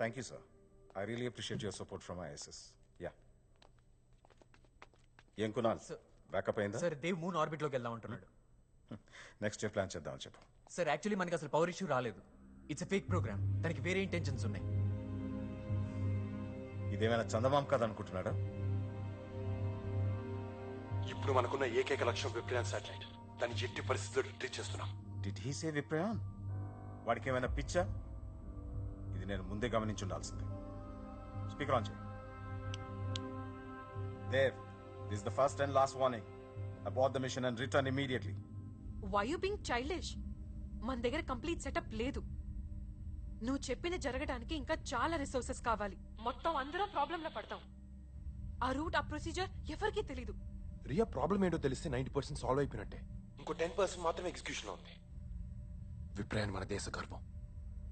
Thank you sir. I really appreciate your support from ISS. Yeah, ఏం Kunal backup అయిందా? Sir Dev moon orbit లోకి వెళ్దాం అంటున్నాడు. నెక్స్ట్ డే ప్లాన్ చేద్దామని చెప్పు. సార్ యాక్చువల్లీ మనకి అసలు పవర్ ఇష్యూ రాలేదు. It's fake program. దానికి వేరే ఇంటెన్షన్స్ ఉన్నాయి. ఇదేమైనా చందమామ కథ అనుకుంటున్నాడా? ఇప్పుడు మనకున్న ఏకైక లక్ష్యం విప్రయాన్ శాటిలైట్. దాన్ని ఎట్టి పరిస్థితుల్లో రిట్రీట్ చేస్తున్నాం. Did he say విప్రయాన్? వాడికి ఏమైనా పిచ్చా? ఇది నేను ముందే గమనించి ఉండాల్సిందే. స్పీకర్ ఆన్ చేయి. Dev, this is the first and last warning. Abort the mission and return immediately. Why you being childish? మన దగ్గర కంప్లీట్ సెటప్ లేదు. నువ్వు చెప్పింది జరగడానికి ఇంకా చాలా రిసోర్సెస్ కావాలి. మొత్తం అందరం ప్రాబ్లం లో పడతాం. ఆ రూట్, ఆ ప్రొసీజర్ ఎవరికీ తెలీదు. రియా ప్రాబ్లం ఏంటో తెలిస్తే 90% సాల్వ్ అయిపోయినట్టే. ఇంకో 10% మాత్రమే ఎగ్జిక్యూషన్ లో ఉంది. విప్రయాన్ మన దేశ గర్వం.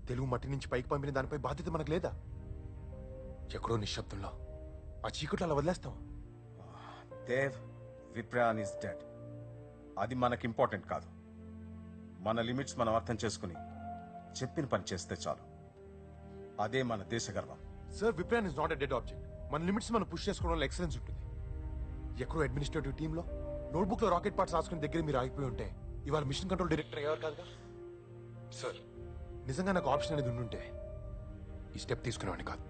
తెలుగు మట్టి నుంచి పైకి పంపిన దానిపై బాధ్యత మనకు లేదా? ఎక్కడో నిశ్శబ్దంలో ఆ చీకట్లు అలా వదిలేస్తాం. Dev, విప్రయాన్ is dead. అది మనకి ఇంపార్టెంట్ కాదు. మన లిమిట్స్ మనం అర్థం చేసుకుని చెప్పిన పని చేస్తే చాలు. అదే మన దేశ గర్వం. Sir, విప్రయాన్ is not a dead object. మన లిమిట్స్ మనం పుష్ చేసుకోవడంలో ఎక్సలెన్స్ ఉంటుంది. ఎక్కడో అడ్మినిస్ట్రేటివ్ టీంలో నోట్బుక్ లో రాకెట్ పార్ట్స్ రాసుకుని దగ్గర మీరు ఆగిపోయి ఉంటే ఇవాళ మిషన్ కంట్రోల్ డైరెక్టర్ అయ్యారు కాదుగా. సార్, నిజంగా నాకు ఆప్షన్ అనేది ఉండుంటే ఈ స్టెప్ తీసుకునేవాడిని కాదు.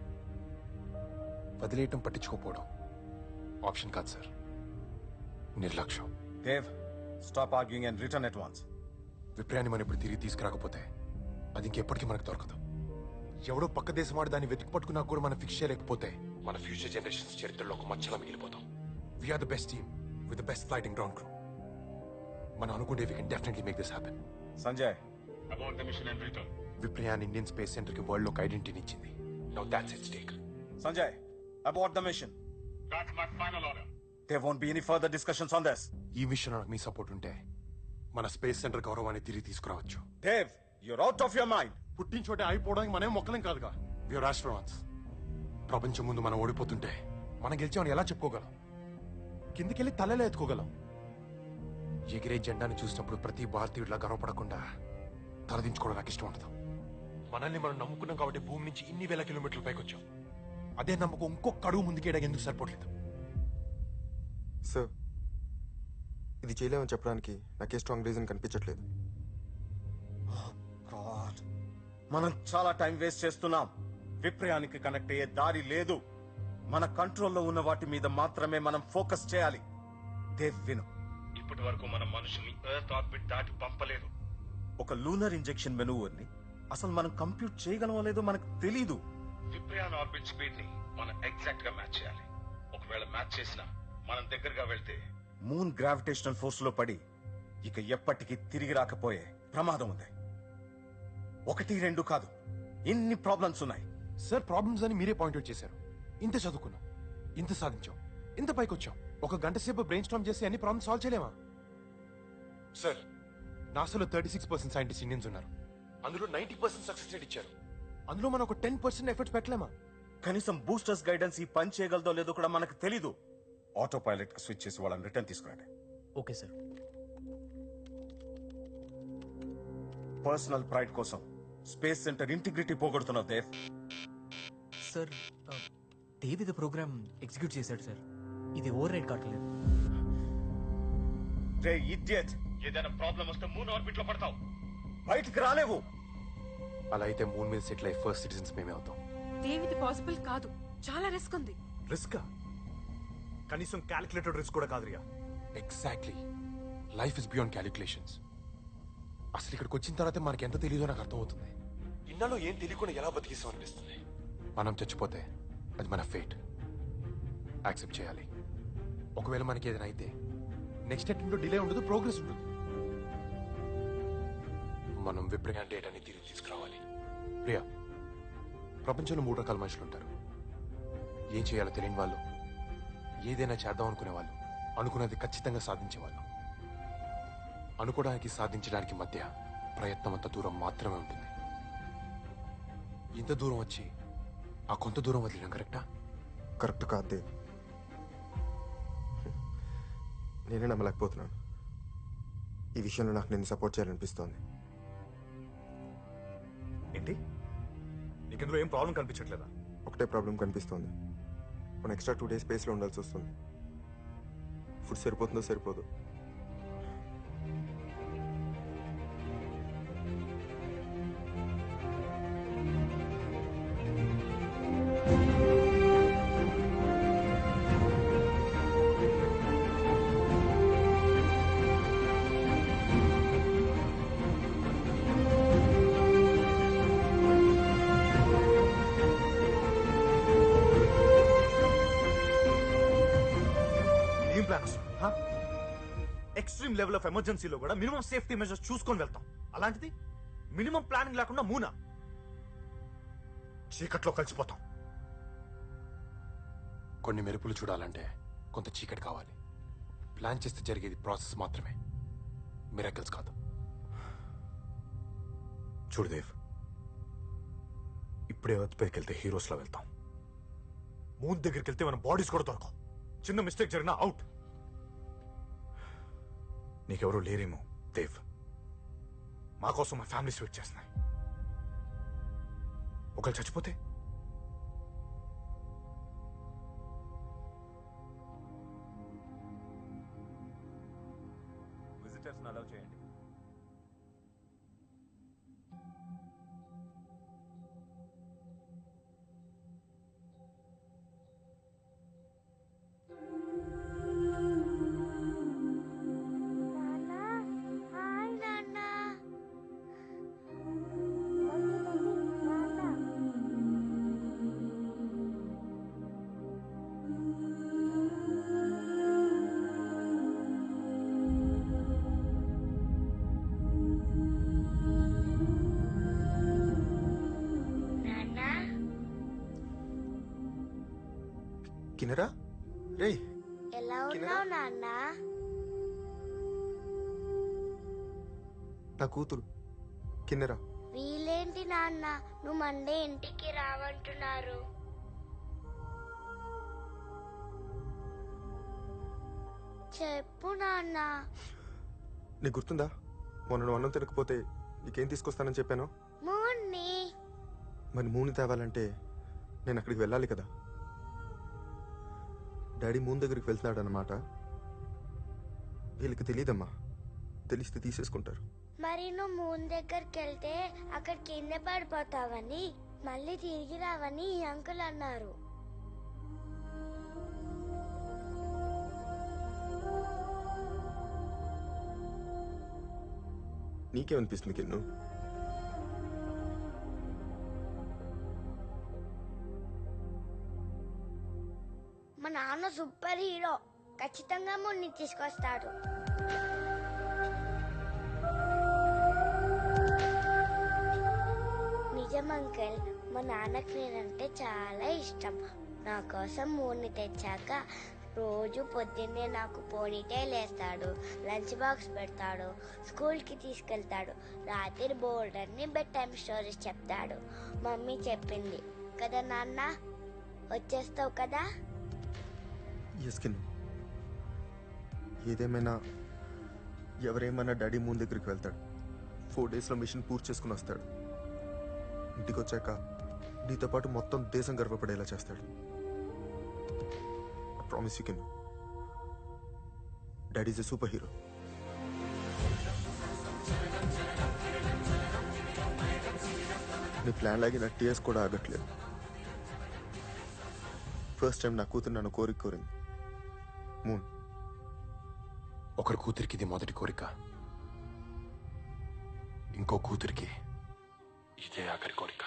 వదిలేయటం, పట్టించుకోపోవడం ఆప్షన్ కాదు సార్, నిర్లక్ష్యం. Dev, stop arguing and return at once. విప్రయాన్ని మనం ఇప్పుడు తిరిగి తీసుకురాకపోతే అది ఇంకెప్పటికీ మనకు దొరకదు. ఎవడో పక్క దేశం వాడు దాన్ని వెతికి పట్టుకున్నా కూడా మనం ఫిక్స్ చేయలేకపోతే మన ఫ్యూచర్ జనరేషన్స్ చరిత్రలో ఒక మచ్చలా మిగిలిపోతాం. We're the best team with the best flighting ground crew. మనం అనుకుంటే we can definitely make this happen. Sanjay, about the mission and return. Viprayan Indian space centre కి వరల్డ్ లో ఒక ఐడెంటిటీని ఇచ్చింది. Now that's its take. Sanjay, about the mission. That's my final order. There won't be any further discussions on this. ఈ machine నాకు మీ support ఉంటే మన space centre గౌరవాన్ని తిరిగి తీసుకురావచ్చు. Dev, you're out of your mind. పుట్టించోటే అయిపోవడానికి మనమే మొక్కలేం కాదుగా. We are astronauts. ప్రపంచం ముందు మనం ఓడిపోతుంటే మనం గెలిచామని ఎలా చెప్పుకోగలం? కిందికెళ్ళి తలలే ఎత్తుకోగలం. ఎగిరే జెండాని చూసినప్పుడు ప్రతి భారతీయుడిలా గర్వపడకుండా తలదించుకోవడం నాకు ఇష్టం ఉండదు. మనల్ని మనం నమ్ముకున్నాం కాబట్టి భూమి నుంచి ఇన్ని వేల కిలోమీటర్ల పైకి వచ్చాం. అదే నమ్మకం ఇంకొక అడుగు ముందుకేయడానికి ఎందుకు సరిపోవట్లేదు? సార్, ఇది చేయలేమని చెప్పడానికి నాకే స్ట్రాంగ్ రీజన్ కనిపించట్లేదు. God, మనం చాలా టైం వేస్ట్ చేస్తున్నాం. విప్రయానికి కనెక్ట్ అయ్యే దారి లేదు. మన కంట్రోల్లో ఉన్న వాటి మీద మాత్రమే మనం ఫోకస్ చేయాలి. దేవ్, విను. ఇప్పటి వరకు మన మనుషుల్ని ఎర్త్ ఆర్బిట్ దాటి పంపలేదు. ఒక లూనర్ ఇంజెక్షన్ మెనూవర్ని అసలు మనం కంప్యూట్ చేయగలమో లేదో మనకు తెలీదు. విప్రయాన్ ఆర్బిట్ స్పీడ్ ని మనం ఎగ్జాక్ట్ గా మ్యాచ్ చేయాలి. ఒకవేళ మ్యాచ్ చేసినా మనం దగ్గరగా వెళ్తే మూన్ గ్రావిటేషనల్ ఫోర్స్ లో పడి ఇక ఎప్పటికీ తిరిగి రాకపోయే ప్రమాదం ఉంది. 1, 2 కాదు, ఇన్ని ప్రాబ్లమ్స్ ఉన్నాయి. సార్, ప్రాబ్లమ్స్ అని మీరే పాయింట్అవుట్ చేశారు. ఇంత చదువుకున్నాం, ఇంత సాధించాం, ఇంత పైకి వచ్చాం. ఒక గంట సేపు బ్రెయిన్ స్టార్మ్ చేసి అన్ని ప్రాబ్లమ్స్ సాల్వ్ చేయలేమా? సార్, నాసాలో 36% సైంటిస్ట్ ఇండియన్స్ ఉన్నారు. అందులో 90% సక్సెస్ రేట్ ఇచ్చారు. అందులో మనం ఒక 10% ఎఫర్ట్స్ పెట్టలేమా? కనీసం బూస్టర్స్ గైడెన్స్ ఈ పని చేయగలదో లేదో కూడా మనకు తెలీదు. ఆటో పైలట్ కి స్విచ్ చేసి వాళ్ళని రిటర్న్ తీసుకురండి. Okay sir. పర్సనల్ ప్రైడ్ కోసం స్పేస్ సెంటర్ ఇంటిగ్రిటీ పోగొడుతున్నావు దేవ్. సార్, దేవ్ ఇది ప్రోగ్రామ్ ఎగ్జిక్యూట్ చేశాడు సార్. ఇది ఓవర్ రైడ్ కావట్లేదు. రే ఇడియట్, ఏదైనా ప్రాబ్లం వస్తే మూన్ ఆర్బిట్ లో పడతావు. బయటికి రాలేవు. అలా అయితే మూన్ మీద సెటిల్ అయ్యి ఫస్ట్ సిటిజన్స్ మేమే అవుతాం. దేవిది పాసిబుల్ కాదు. చాలా రిస్క్ ఉంది. రిస్క్? కనీసం క్యాలిక్యులేటెడ్ రిస్క్ కూడా కాదురియా. Exactly. Life is beyond calculations. అసలు ఇక్కడికి వచ్చిన తర్వాత మనకి ఎంత తెలియదో నాకు అర్థమవుతుంది. ఇన్నాళ్ళు ఏం తెలియకుండా ఎలా బతికిస్తాం అనిపిస్తుంది. మనం చచ్చిపోతే అది మన ఫేట్. యాక్సెప్ట్ చేయాలి. ఒకవేళ మనకి ఏదైనా అయితే నెక్స్ట్ అటెంప్ట్ డిలే ఉండదు, ప్రోగ్రెస్ ఉంటుంది. మనం విప్రయాన్ డేటాని తిరిగి తీసుకురావాలి. ప్రియా, ప్రపంచంలో 3 రకాల మనుషులు ఉంటారు. ఏం చేయాలో తెలియని వాళ్ళు, ఏదైనా చేద్దాం అనుకునే వాళ్ళు, అనుకున్నది ఖచ్చితంగా సాధించేవాళ్ళు. అనుకోవడానికి సాధించడానికి మధ్య ప్రయత్నం అంత దూరం మాత్రమే ఉంటుంది. ఇంత దూరం వచ్చి ఆ కొంత దూరం వదిలినాం కరెక్టా? కరెక్ట్ కాదు దేవ్. నేనే నమ్మలేకపోతున్నాను. ఈ విషయంలో నాకు నేను సపోర్ట్ చేయాలనిపిస్తోంది. ఏంటి? నీ నీకు ఇందులో ఏం ప్రాబ్లం కనిపించట్లేదా? ఒకటే ప్రాబ్లం కనిపిస్తోంది. మనం ఎక్స్ట్రా 2 days స్పేస్లో ఉండాల్సి వస్తుంది. ఫుడ్ సరిపోతుందో సరిపోదు. ఏం ప్లాన్ వస్తుంది? ఎక్స్ట్రీమ్ లెవెల్ ఆఫ్ ఎమర్జెన్సీలో కూడా మినిమం సేఫ్టీ మెజర్స్ చూసుకొని వెళ్తాం. అలాంటిది మినిమం ప్లానింగ్ లేకుండా మూనా చీకట్లో కలిసిపోతాం. కొన్ని మెరుపులు చూడాలంటే కొంత చీకటి కావాలి. ప్లాన్ చేస్తే జరిగేది ప్రాసెస్ మాత్రమే, మిరాకిల్స్ కాదు. చూడు దేవ్, ఇప్పుడే ఎర్త్ పైకి వెళ్తే హీరోస్లా వెళ్తాం. మూన్ దగ్గరికి వెళ్తే మన బాడీస్ కూడా దొరకవు. చిన్న మిస్టేక్ జరిగినా అవుట్. నీకెవరూ లేరేమో దేవ్. మా కోసం మా ఫ్యామిలీస్ వెయిట్ చేస్తున్నాయి. ఒకరు చచ్చిపోతే విజిటర్స్ అలౌ చేయండి. కిన్నెరా రే, ఎలా ఉన్నావు నాన్న? నా కూతురు కిన్నెరా. వీలేంటి నాన్న, నువ్వు మండే ఇంటికి రావంటున్నారు. చెప్పు నాన్న. నీకు గుర్తుందా మొన్న నువ్వు అన్నం తినకపోతే నీకేం తీసుకొస్తానని చెప్పాను? మూన్ని. మరి మూని తేవాలంటే నేను అక్కడికి వెళ్ళాలి కదా. డాడీ మూన్ దగ్గరికి వెళ్తున్నాడు అన్నమాట. వీళ్ళకి తెలియదమ్మా, తెలిస్తే తీసేసుకుంటారు. మరి నువ్వు మూన్ దగ్గరికి వెళ్తే అక్కడ కింద పడిపోతావని, మళ్ళీ తిరిగి రావని ఈ అంకుల్ అన్నారు. నీకేమనిపిస్తుంది కిన్ను? మా నాన్న సూపర్ హీరో, ఖచ్చితంగా మూన్ని తీసుకొస్తాడు. నిజం అంకుల్, మా నాన్నకి నేనంటే చాలా ఇష్టం. నా కోసం మూన్ని తెచ్చాక రోజు పొద్దున్నే నాకు పోనీటైల్ వేస్తాడు, లంచ్ బాక్స్ పెడతాడు, స్కూల్కి తీసుకెళ్తాడు, రాత్రి బోర్డర్ని బెడ్ టైమ్ స్టోరీస్ చెప్తాడు. మమ్మీ చెప్పింది కదా నాన్న, వచ్చేస్తావు కదా? ఎస్ కిన్ను, ఏదేమైనా ఎవరేమన్నా డాడీ మూన్ దగ్గరికి వెళ్తాడు. 4 daysలో మిషన్ పూర్తి చేసుకుని వస్తాడు. ఇంటికి వచ్చాక నీతో పాటు మొత్తం దేశం గర్వపడేలా చేస్తాడు. Promise you Kinnu, daddy is a super hero. నీ ప్లాన్ లాగి నా టీఎస్ కూడా ఆగట్లేదు. ఫస్ట్ టైం నా కూతురు నన్ను కోరింది. మూన్. ఒకరి కూతురికి ఇది మొదటి కోరిక, ఇంకో కూతురికి ఇదే ఆఖరి కోరిక.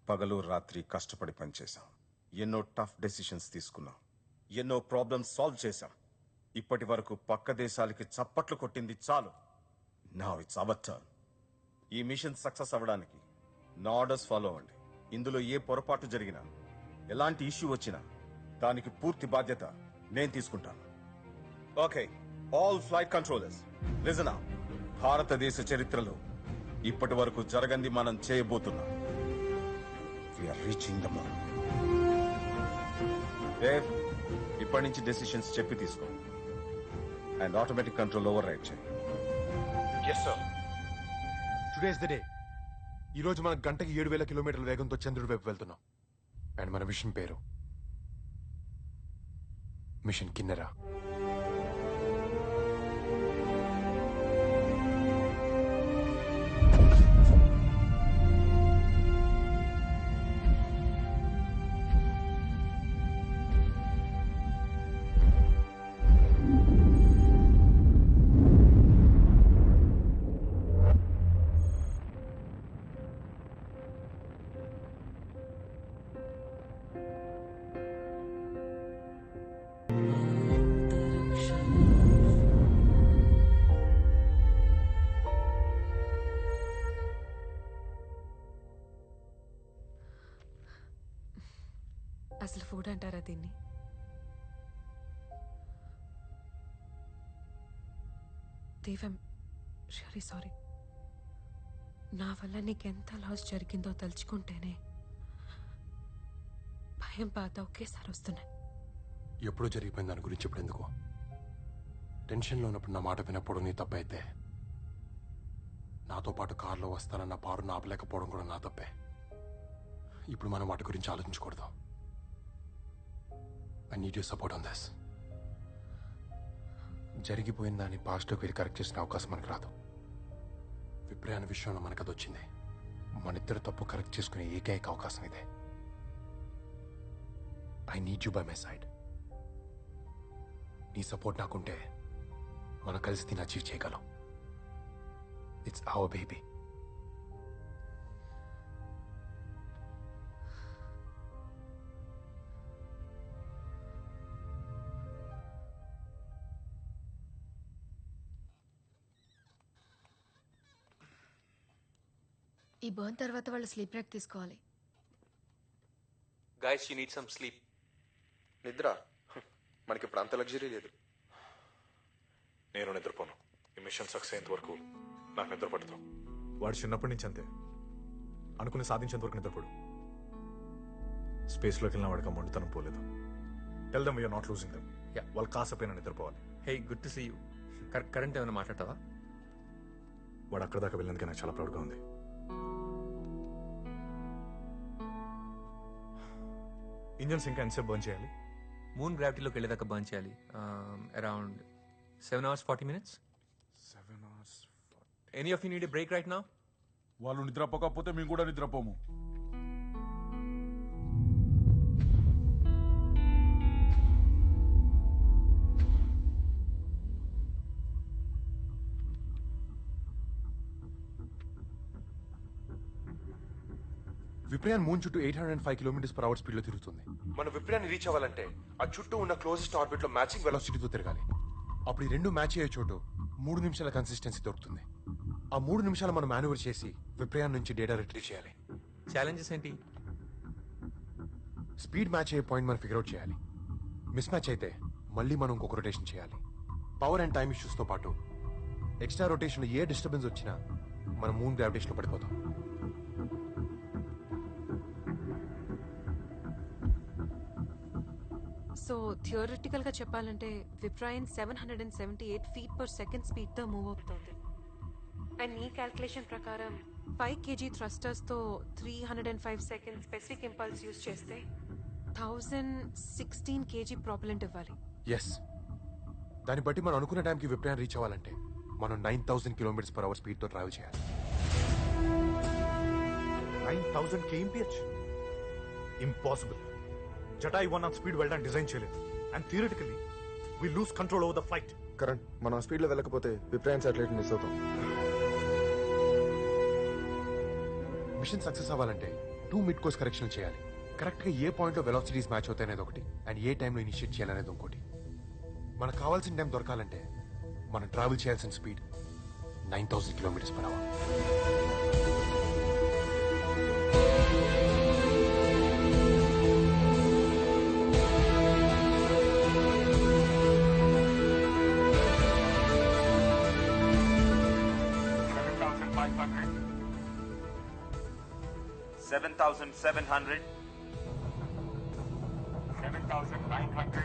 పగలు రాత్రి కష్టపడి పనిచేశాం. ఎన్నో టఫ్ డెసిషన్స్ తీసుకున్నాం. ఎన్నో ప్రాబ్లమ్స్ సాల్వ్ చేశాం. ఇప్పటి వరకు పక్క దేశాలకి చప్పట్లు కొట్టింది చాలు. Now it's our turn. ఈ మిషన్ సక్సెస్ అవ్వడానికి నా ఆర్డర్స్ ఫాలో అవ్వండి. ఇందులో ఏ పొరపాటు జరిగినా, ఎలాంటి ఇష్యూ వచ్చినా దానికి పూర్తి బాధ్యత నేను తీసుకుంటాను. Okay, all flight controllers listen up. భారతదేశ చరిత్రలో ఇప్పటి వరకు జరగంది మనం చేయబోతున్నాం. We're reaching the moon. Dev, ఇప్పటి నుంచి డెసిషన్స్ చెప్పి తీసుకో and automatic control override చేయి. Yes sir. Today is the day. ఈ రోజు మనం గంటకి 7,000 కిలోమీటర్ల వేగంతో చంద్రుడి వైపు వెళ్తున్నాం. అండ్ మన మిషన్ పేరు మిషన్ కిన్నెరా. అసలు ఫుడ్ అంటారా దీన్ని? దేవం, రియలీ సారీ. నా వల్ల నీకెంత లాస్ జరిగిందో తలుచుకుంటేనే భయం, బాధ ఒకేసారి వస్తున్నాయి. ఎప్పుడో జరిగిపోయింది దాని గురించి ఇప్పుడు ఎందుకు? టెన్షన్లో ఉన్నప్పుడు నా మాట వినప్పుడు నీ తప్పైతే, నాతో పాటు కారులో వస్తానన్న పారు ఆపలేకపోవడం కూడా నా తప్పే. ఇప్పుడు మనం వాటి గురించి ఆలోచించకూడదు. I need you support on this. జరిగిపోయిన దాన్ని పాస్ట్లోకి వెళ్ళి కరెక్ట్ చేసిన అవకాశం మనకు రాదు. విప్రయ అనే విషయంలో మనకు అది వచ్చింది. మన ఇద్దరు తప్పు కరెక్ట్ చేసుకునే ఏకైక అవకాశం ఇదే. I need you by my side. నీ సపోర్ట్ నాకుంటే మనం కలిసి దీన్ని అచీవ్ చేయగలం. It's our baby. ఈ బర్న్ తర్వాత వాళ్ళు స్లీప్ బ్రేక్ తీసుకోవాలి. Guys, you need some sleep. నిద్ర మనకి ఇప్పుడు అంత లగ్జరీ లేదు. నేను నిద్రపోను. ఈ మిషన్ సక్సెస్ అయ్యేంత వరకు నాకు నిద్ర పడదు. వాడు చిన్నప్పటి నుంచి అంతే. అనుకుని సాధించేంత వరకు నిద్రపోడు. స్పేస్లోకి వెళ్ళిన వాడికి మొండితనం పోలేదు. Tell them we're not losing them. వాళ్ళు కాసపోయినా నిద్రపోవాలి. Hey, good to see you. Current ఏమైనా మాట్లాడతావా? వాడు అక్కడ దాకా వెళ్ళినందుకే నాకు చాలా ప్రౌడ్గా ఉంది. ఇంజన్స్ ఇంకా ఎంతసేపు బర్న్ చేయాలి? మూన్ గ్రావిటీలోకి వెళ్ళేదాకా బర్న్ చేయాలి. Around 7 hours 40 minutes. 7 hours. Any of you need a break right now? వాళ్ళు నిద్రపోకపోతే మేము కూడా నిద్రపోము. విప్రయాన్ మూన్ చుట్టూ 805 km/h స్పీడ్ లో తిరుగుతుంది. మన విప్రయాన్ని రీచ్ అవ్వాలంటే ఆ చుట్టూ ఉన్న క్లోజెస్ట్ ఆర్బిట్ లో మ్యాచింగ్ వెలాసిటీతో తిరగాలి. అప్పుడు ఈ రెండు మ్యాచ్ అయ్యే చోటు 3 నిమిషాల కన్సిస్టెన్సీ దొరుకుతుంది. ఆ 3 నిమిషాలు మనం మాన్యూవర్ చేసి విప్రయాన్ నుంచి డేటా రిట్రీవ్ చేయాలి. ఛాలెంజెస్ ఏంటి? స్పీడ్ మ్యాచ్ అయ్యే పాయింట్ మనం ఫిగర్ అవుట్ చేయాలి. మిస్ మ్యాచ్ అయితే మళ్ళీ మనం ఇంకొక రొటేషన్ చేయాలి. పవర్ అండ్ టైమ్ ఇష్యూస్ తో పాటు ఎక్స్ట్రా రొటేషన్ ఏ డిస్టర్బెన్స్ వచ్చినా మనం మూన్ గ్రావిటేషన్ లో పడిపోతాం. సో థియరిటికల్ గా చెప్పాలంటే విప్రాయన్ 778 feet/second స్పీడ్ తో మూవ్ అవుతుంది. అండ్ నీ క్యాల్కులేషన్ ప్రకారం 5 kg థ్రస్టర్స్ తో 305 seconds స్పెసిఫిక్ ఇంపల్స్ యూజ్ చేస్తే 1016 kg ప్రాపెలెంట్ ఇవ్వాలి. ఎస్, దాన్ని బట్టి మనం అనుకున్న టైంకి విప్రయాన్ రీచ్ అవ్వాలంటే మనం 9000 km/h స్పీడ్ తో ట్రావెల్ చేయాలి. 9000 kmph? ఇంపాసిబుల్. జటాయి 1 అంత స్పీడ్ వెళ్ళడానికి డిజైన్ చేయలేదు. And theoretically we lose control over the flight. Current మనం స్పీడ్ లో వెళ్ళకపోతే విప్రయాన్ సాటిలైట్ మిస్ అవుతాం. మిషన్ సక్సెస్ అవ్వాలంటే 2 మిడ్ కోర్స్ కరెక్షన్ చేయాలి. కరెక్ట్ గా ఏ పాయింట్ లో వెలాసిటీస్ మ్యాచ్ అవుతాయి అనేది ఒకటి, అండ్ ఏ టైంలో ఇనిషియేట్ చేయాలనేది ఇంకోటి. మనకు కావాల్సిన టైం దొరకాలంటే మనం ట్రావెల్ చేయాల్సిన speed 9000 km/h. 7,700. 7,900.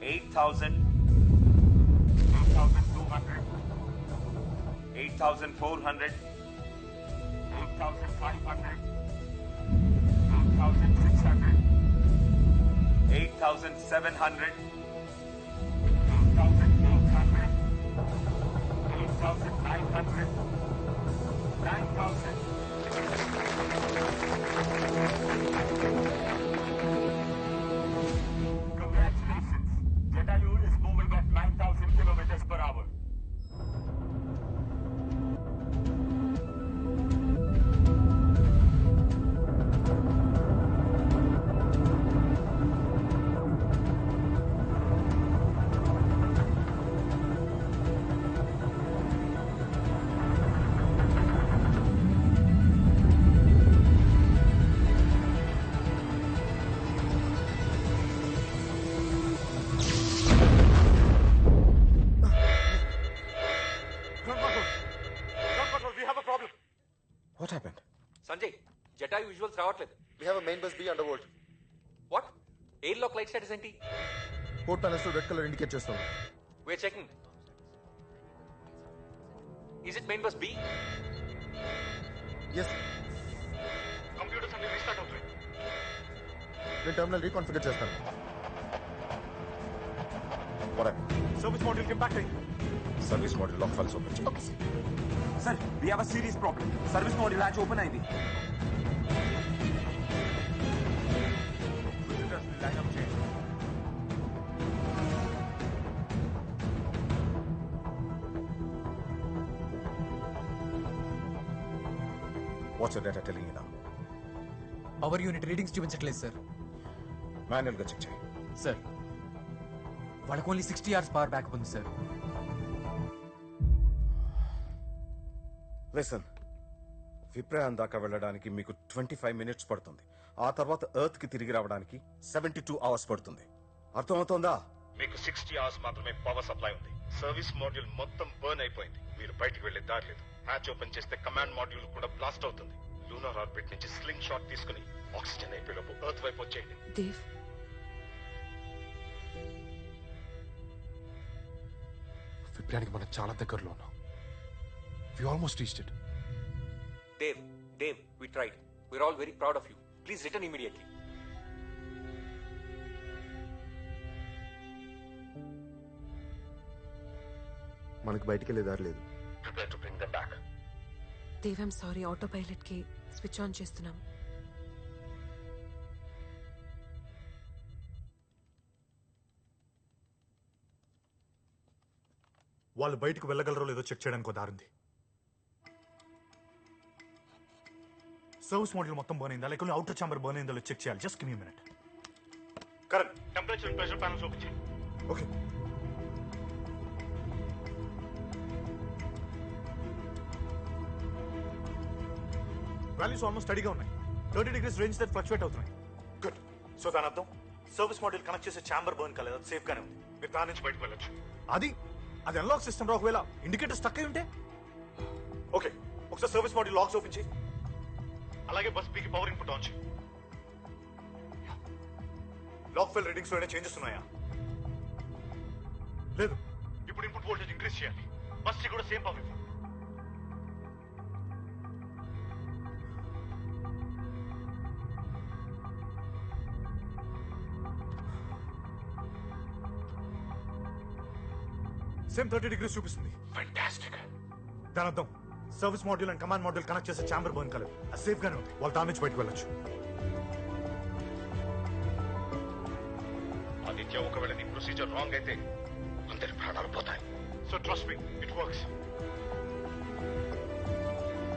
8,000. 8,200. 8,400. 8,500. 8,600. 8,700. 8,800. 8,900. 9,000. Congratulations. Jatayu is moving at 9,000 kilometers per hour. What happened? Sanjay Jatayu visuals రావట్లేదు. We have a main bus B undervolt. What? Air lock light status ఏంటి? Port panels to red color indicate చేస్తాం. We're checking. Is it main bus B? Yes. Computers అన్ని restart అవుతాయి. నేను terminal reconfigure చేస్తాను. What happened? Service module impact అయింది. Service model lock files open చేయి. Okay sir. Sir, we have a serious problem. Service module hatch open అయింది. Line up చేయండి. What's your data telling you now? Power unit readings చూపించట్లేదు sir. Manual గా check చేయి. Sir వాళ్ళకు only 60 hours power backup ఉంది sir. Listen, విప్రయాన్ దాకా వెళ్ళడానికి మీకు 25 minutes పడుతుంది. ఆ తర్వాత ఎర్త్ కి తిరిగి రావడానికి 72 hours పడుతుంది. అర్థమవుతోందా? మీకు 60 hours మాత్రమే పవర్ సప్లై ఉంది. సర్వీస్ మాడ్యూల్ మొత్తం బర్న్ అయిపోయింది. మీరు బయటికి వెళ్లే దారి లేదు. హ్యాచ్ ఓపెన్ చేస్తే కమాండ్ మాడ్యూల్ కూడా బ్లాస్ట్ అవుతుంది. లూనార్ ఆర్బిట్ నుంచి స్లింగ్ షాట్ తీసుకుని ఆక్సిజన్ అయిపోయేలోపు ఎర్త్ వైపు వచ్చేయండి. దేవ్, విప్రానికి మనం చాలా దగ్గరలో ఉన్నాం. We almost reached it. Dave, we tried. We're all very proud of you. Please return immediately. మనకి బయటికి వెళ్ళే దారి లేదు. Prepare to bring them back. Dave, I'm sorry, auto pilot కి స్విచ్ ఆన్ చేస్తున్నాం. వాళ్ళు బయటకు వెళ్ళగలరో లేదో చెక్ చేయడానికి దారి ఉంది. సర్వీస్ మాడ్యూల్ మొత్తం బర్న్ అయిందా లేకపోతే అవుటర్ ఛాంబర్ బర్న్ అయిందో చెక్ చేయాలి. Just give me minute. Correct. Temperature pressure panels open చేయి. ఓకే. వాల్యూస్ ఆల్మోస్ట్ స్టడీగా ఉన్నాయి. 30 degrees రేంజ్ దగ్గర ఫ్లక్చువేట్ అవుతున్నాయి. గుడ్. సో దాని అర్థం సర్వీస్ మాడ్యూల్ కనెక్ట్ చేసే ఛాంబర్ బర్న్ కాలేదు. అది సేఫ్ గానే ఉంది. మీరు దాని నుంచి బయటకు వెళ్ళొచ్చు. అది అన్లాక్ సిస్టమ్ రా. ఒకవేళ ఇండికేటర్ స్టక్ అయి ఉంటే ఓకే, ఒకసారి సర్వీస్ మాడ్యూల్ లాక్స్ ఓపెన్ చేయి. అలాగే బస్ పీకి పవర్ ఇన్పుట్ ఆన్ చేయి. లాక్ ఫెల్ రీడింగ్స్ లో ఏమైనా చేంజెస్ ఉన్నాయా? లేదు. ఇప్పుడు ఇన్పుట్ వోల్టేజ్ ఇంక్రీజ్ చేయాలి. బస్ కూడా సేమ్ పవర్ ఇవ్వు. సేమ్ 30 degrees చూపిస్తుంది. ఫ్యాంటాస్టిక్. దాని అర్థం service module and command module connect చేసే ఛాంబర్ బర్న్ కాలేదు. అది సేఫ్ గానే ఉంది. వాళ్ళు దాని నుంచి బయటకు వెళ్ళొచ్చు. ఆదిత్య, ఒకవేళ నీ ప్రొసీజర్ రాంగ్ అయితే అందరి ప్రాణాలు పోతాయి. So trust me, it works.